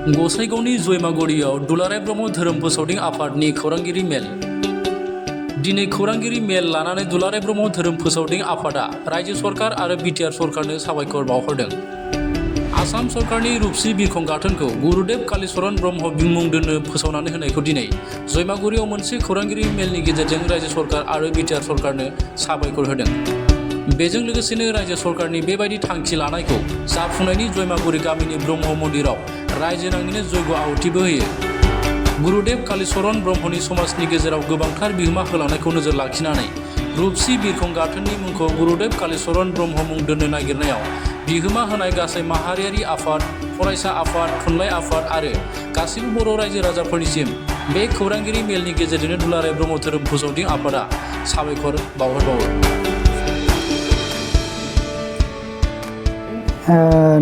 गसाइगावनि जयमागुरियाव दुलाराय ब्रह्म धोरोम फोसावदिं आफादनि खौरांगिरि मेल। दिनै खौरांगिरि मेल लानानै दुलाराय ब्रह्म धोरोम फोसावदिं आफादा रायजो सरकार आरो बिटिआर सरकारनो साबायखर बावहरदों। आसाम सरकारनि रुपसि बिरखं गाथोनखौ गुरुदेव कालीचरण ब्रह्म मुं दोननो फोसावनानै होनायखौ दिनै जयमागुरियाव मोनसे खौरांगिरि मेलनि गेजेरजों रायजो सरकार आरो बिटिआर सरकारनो साबायखर होदों। बेजों लोगोसेनो रायजो सरकारनि बेबायदि थांखि लानायखौ जाफुंनायनि जयमागुरि गामिनि ब्रह्म मन्दिराव रायजो नाङैनो जयग' आहुतिबो होयो। गुरुदेव कालीचरण ब्रह्मनि समाजनि गेजेराव गोबांथार बिहोमा होलांनायखौ नोजोर लाखिनानै रुपसि बिरखं गाथोननि मुंखौ गुरुदेव कालीचरण ब्रह्म मुं दोननो नागिरनायाव बिहोमा होनाय गासै माहारियारि आफाद, फरायसा आफाद, थुनलाइ आफाद आरो गासैबो बर' रायजो राजाफोरनिसिम बे खौरांगिरि मेलनि गेजेरजोंनो दुलाराय ब्रह्म धोरोम फोसावदिं आफादा साबायखर बावहरबावो।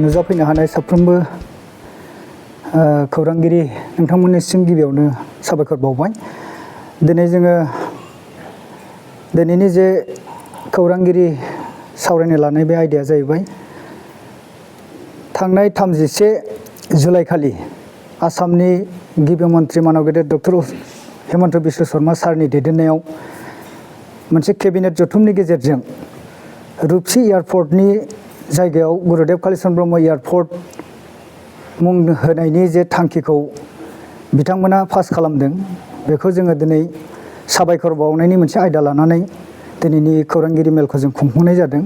नुजाफैनो हानाय साफ्रोमबो खौरांगिरि नोंथांमोननिसिम गिबियावनो साबायखर बावबाय। दिनै जोङो दिनैनि जे खौरांगिरि सावरायनो लानाय बे आयदाया जाहैबाय थांनाय 31 जुलाइ खालि आसामनि गिबि मन्त्रि मानव गेदेर डक्टर हेमन्त बिश्व शर्मा सारनि दैदेननायाव मोनसे केबिनेट जथुमनि गेजेरजों रुपसि एयारपर्टनि जायगायाव गुरुदेव कालीचरण ब्रह्म एयारपर्ट मुं होनायनि जे थांखिखौ बिथांमोना पास खालामदों, बेखौ जोङो दिनै साबायखर बावनायनि मोनसे आयदा लानानै दिनैनि खौरांगिरि मेलखौ जों खुंफुंनाय जादों।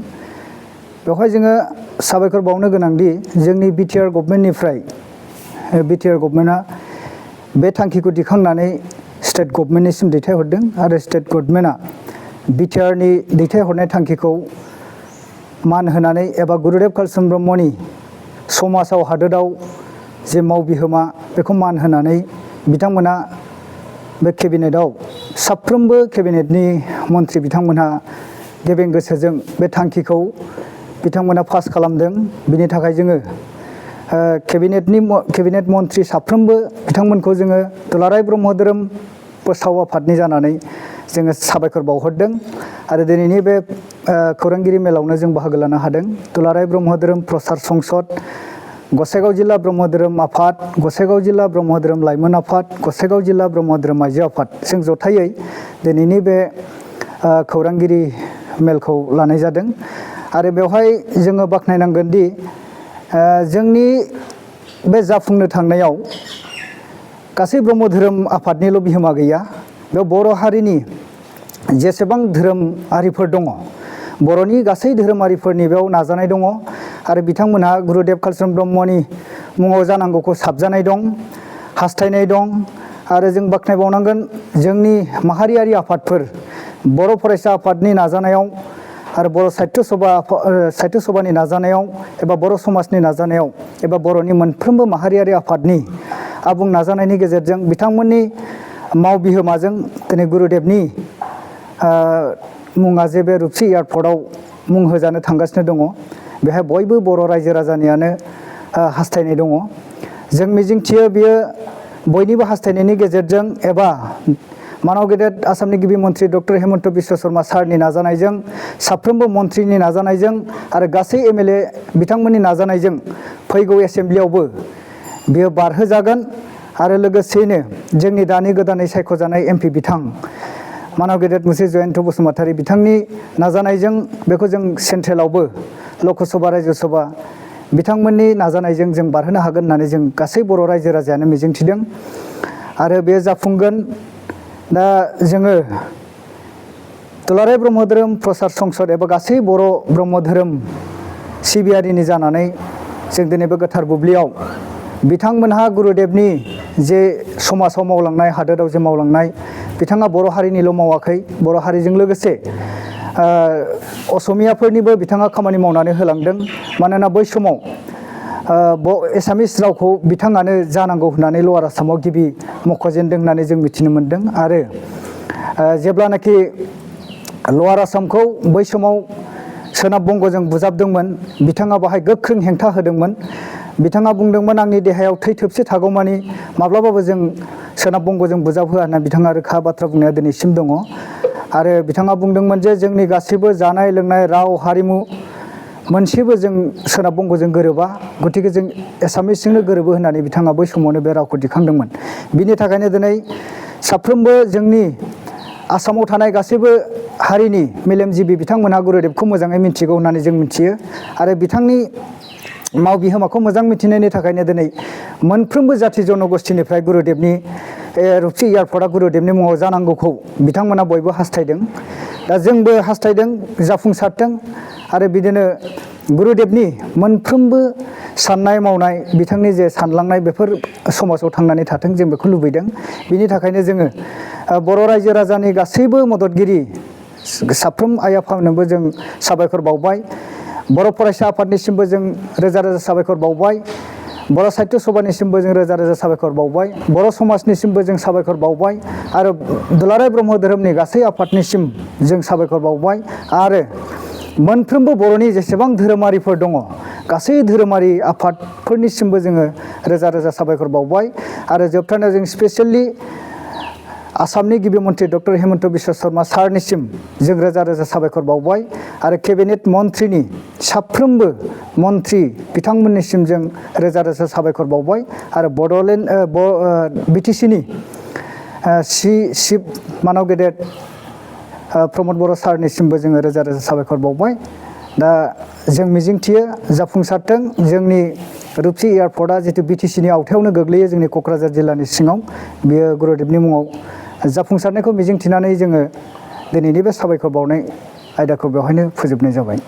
बेवहाय जोङो साबायखर बावनो गोनांदि जोंनि बिटिआर गभर्नमेन्टनिफ्राय बिटिआर गभर्नमेन्टआ बे थांखिखौ दिखांनानै स्टेट गभर्नमेन्टनिसिम दैथायहरदों आरो स्टेट गभर्नमेन्टआ बिटिआरनि दैथायहरनाय थांखिखौ मान होनानै एबा गुरुदेव कालीचरण ब्रह्मनि समाजाव हादोराव जे मावबिहोमा बेखौ मान होनानै बिथांमोना बे केबिनेटआव साफ्रोमबो केबिनेटनि मन्त्रि बिथांमोनहा गेबें गोसोजों बे थांखिखौ बिथांमोना पास खालामदों। बिनि थाखाय जोङो केबिनेट मन्त्रि साफ्रोमबो बिथांमोनखौ जोङो दुलाराय ब्रह्म धोरोम फोसाव आफादनि जानानै जोङो साबायखर बावहरदों आरो दिनैनि बे खौरांगिरि मेलावनो जों बाहागो लानो हादों। दुलाराय ब्रह्म धोरोम प्रसार संसद, गसाइगाव जिल्ला ब्रह्म धोरोम आफाद, गसाइगाव जिल्ला ब्रह्म धोरोम लाइमोन आफाद, गसाइगाव जिल्ला ब्रह्म धोरोम आइजो आफाद जों जथायै दिनैनि बे खौरांगिरि मेलखौ लानाय जादों आरो बेवहाय जोङो बाख्नायनांगोन दि जोंनि बे जाफुंनो थांनायाव गासै ब्रह्म धोरोम आफादनिल' बिहोमा गैया, बेयाव बर' हारिनि जेसेबां धोरोमारिफोर दङ, बर'नि गासै धोरोमारिफोरनि बेयाव नाजानाय दङ आरो बिथांमोनहा गुरुदेव कालीचरण ब्रह्मनि मुङाव जानांगौखौ साबजानाय दं, हास्थायनाय दं आरो जों बाख्नायबावनांगोन जोंनि माहारियारि आफादफोर बर' फरायसा आफादनि नाजानायाव आरो बर' साहित्य सभानि नाजानायाव एबा बर' समाजनि नाजानायाव एबा बर'नि मोनफ्रोमबो माहारियारि आफादनि आबुं नाजानायनि गेजेरजों बिथांमोननि मावबिहोमाजों दिनै गुरुदेवनि मुङा जे बे रुपसि एयारपर्टआव मुं होजानो थांगासिनो दङ, बेहाय बयबो बर' रायजो राजानियानो हास्थायनाय दङ। जों मिजिंथियो बियो बयनिबो हास्थायनायनि गेजेरजों एबा मानव गेदेर आसामनि गिबि मन्त्रि डक्टर हेमन्त बिश्व शर्मा सारनि नाजानायजों, साफ्रोमबो मन्त्रिनि नाजानायजों आरो गासै एमएलए बिथांमोननि नाजानायजों फैगौ एसेम्ब्लियावबो बियो बारहोजागोन आरो लोगोसेयैनो जोंनि दानि गोदानै सायख'जानाय एमपि बिथां मानव गेदेर मुसे जयन्त बसुमतारी बिथांनि नाजानायजों बेखौ जों सेन्ट्रेलावबो लकसभा रायजोसभा बिथांमोननि नाजानायजों जों बारहोनो हागोन होननानै जों गासै बर' रायजो राजायानो मिजिंथिदों आरो बे जाफुंगोन। दा जोङो दुलाराय ब्रह्म धोरोम प्रसार संसद एबा गासै बर' ब्रह्म धोरोम सिबियारिनि जानानै जों दिनै बे गोथार बुब्लियाव बिथांमोनहा गुरुदेवनि जे समाजाव मावलांनाय, हादोराव जे मावलांनाय, बिथाङा बर' हारिनिल' मावाखै, बर' हारिजों लोगोसे असमियाफोरनिबो बिथाङा खामानि मावनानै होलांदों। मानोना बै समाव एसामिस रावखौ बिथाङानो जानांगौ होननानै लवार आसामाव गिबि मख'जेनदों होननानै जों मिथिनो मोन्दों आरो जेब्लानाखि लवार आसामखौ बै समाव सोनाब बंग'जों बुजाबदोंमोन, बिथाङा बाहाय गोख्रों हेंथा होदोंमोन। बिथाङा बुंदोंमोन आंनि देहायाव थै थोबसे थागौमानि माब्लाबाबो जों सोनाब बंग'जों बुजाबहोआ होनना बिथाङा रोखा बाथ्रा बुंनाया दिनैसिम दङ आरो बिथाङा बुंदोंमोन जे जोंनि गासैबो जानाय लोंनाय, राव, हारिमु मोनसेबो जों सोनाब बंग'जों गोरोबा गतिके जों एसामिसजोंनो गोरोबो होननानै बिथाङा बै समावनो बे रावखौ दिखांदोंमोन। बिनि थाखायनो दिनै साफ्रोमबो जोंनि आसामाव थानाय गासैबो हारिनि मेलेमजिबि बिथांमोनहा गुरुदेबखौ मोजाङै मिथिगौ होननानै जों मिथियो आरो बिथांनि माव बिहोमाखौ मोजां मिथिनायनि थाखायनो दिनै मोनफ्रोमबो जाथि जनगोष्ठीनिफ्राय गुरुदेबनि रुपसि एयारपर्टआ गुरुदेबनि मुङाव जानांगौखौ बिथांमोना बयबो हास्थायदों। दा जोंबो हास्थायदों जाफुंसारथों आरो बिदिनो गुरुदेबनि मोनफ्रोमबो साननाय मावनाय बिथांनि जे सानलांनाय बेफोर समाजाव थांनानै थाथों जों बेखौ लुबैदों। बिनि थाखायनो जोङो बर' रायजो राजानि गासैबो मददगिरि साफ्रोम आइ आफानोबो जों साबायखर बावबाय। बर' फरायसा आफादनिसिमबो जों रोजा रोजा साबायखर बावबाय। बर' साहित्य सभानिसिमबो जों रोजा रोजा साबायखर बावबाय। बर' समाजनिसिमबो जों साबायखर बावबाय आरो दुलाराय ब्रह्म धोरोमनि गासै आफादनिसिम जों साबायखर बावबाय आरो मोनफ्रोमबो बर'नि जेसेबां धोरोमारिफोर दङ गासै धोरोमारि आफादफोरनिसिमबो जोङो रोजा रोजा साबायखर बावबाय आरो जोबथारनायाव जों स्पेसियेलि आसामनि गिबि मन्थ्रि डक्टर हेमन्त बिश्व शर्मा सारनिसिम जों रोजा रोजा साबायखर बावबाय आरो केबिनेट मन्थ्रिनि साफ्रोमबो मन्थ्रि बिथांमोननिसिम जों रोजा रोजा साबायखर बावबाय आरो बड'लेण्ड बिटिसिनि चिफ मानाव गेदेर प्रमद बर' सारनिसिमबो जोङो रोजा रोजा साबायखर बावबाय। दा जों मिजिंथियो जाफुंसारथों जोंनि रुपसि एयारपर्टआ जितु बिटिसिनि आवथायावनो गोग्लैयो जोंनि क'क्राझार जिल्लानि सिङाव बेयो गुरुदेबनि मुङाव जाफुंसारनायखौ मिजिंथिनानै जोङो दिनैनि बे साबायखर बावनाय आयदाखौ बेवहायनो फोजोबनाय जाबाय।